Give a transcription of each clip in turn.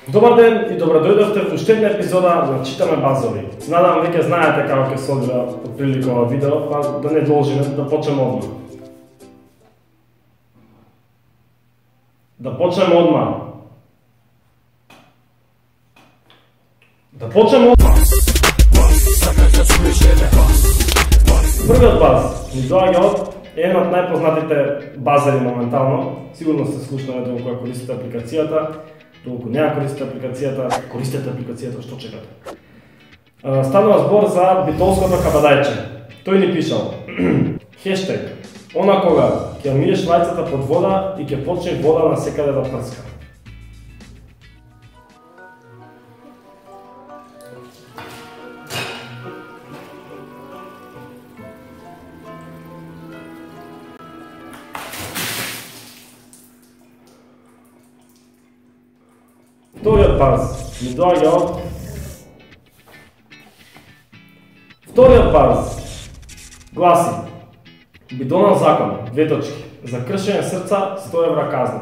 Добар ден и добродојдовте во уште една епизода на Читаме базови. Се надевам веќе знаете како ќе се одвива отприлика ова видео, па да не должиме да почнеме одмah. Првиот баз ни доаѓа од една од најпознатите базари моментално. Сигурно сте слушнали доколку која користите апликацијата, доколку не ја користите апликацијата, што чекате? Станува збор за битолското кабадајче. Тој ни пишал хештег, она кога ќе миеш лајцата под вода и ќе почне вода на секаде да прска. Вториот баз ми доаѓа од гласи: би донал закон, за кршење срца 100 евра казна.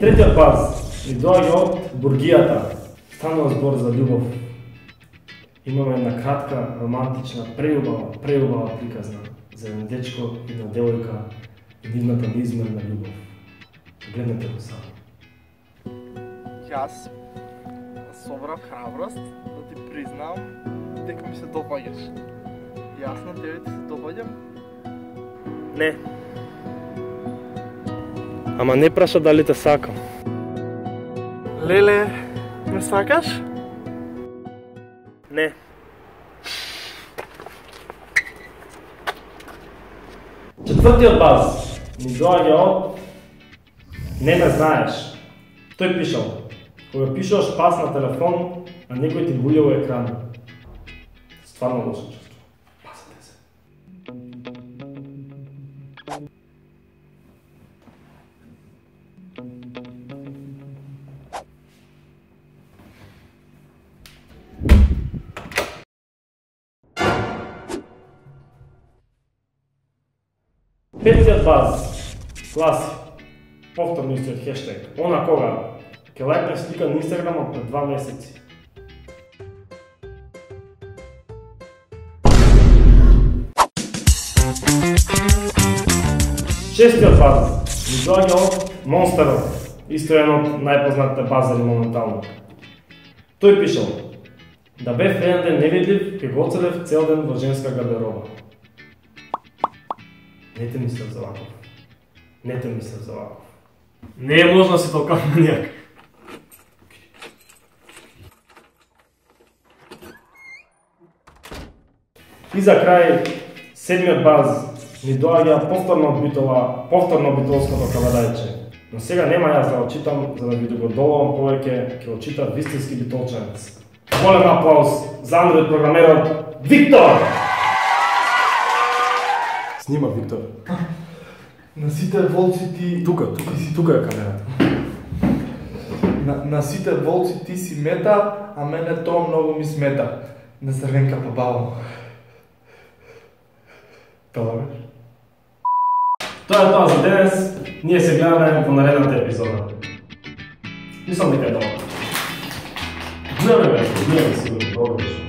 Третиот баз ми доаѓа од бургијата. Станува збор за љубов. Имаме една кратка, романтична, преубава приказна за еден дечко и една девојка и нивната неизмерна љубов. Гледнете го само. Јас собрав храброст да ти признам дека ми се допаѓаш. Јас на тебе ти се допаѓам? Не. Ама не праша дали те сакам. Леле, ме сакаш? Не. Четвртиот баз ми доаѓа од не ме знаеш. Тој пишал: кога пишуваш пас на телефон, а некој ти гулја во екран. Стварно лошо чувство. Пазете се. Петиот баз гласи, повторно истиот хештег, она кога ќе лајкнеш слика на Инстаграм пред 2 месеци. Шестиот баз ми доаѓа од Монстерот, исто еден од најпознатите базари моментално. Тој пишал: да бев еден ден невидлив, ке го оцелев цел ден во женска гардероба. Не те мислев за ваков. Не е можно си толкова манијак. И за крај, седмиот баз ми доаѓа повторно битолското кабадајче. Но сега нема јас да очитам, за да ви догодолувам повеќе, ќе очита вистински битолчанец. Голем аплауз за Android програмерот Виктор! Снима, Виктор. На сите волци ти... Тука е камерата. На сите волци ти си мета, а мене тоа многу ми смета. Не зрвенка побавам. Тоа беш? Тоа е тоа за денес. Ние се гледаме во наредната епизода. Мислам дека е добро. Гледаме сигурно, добро.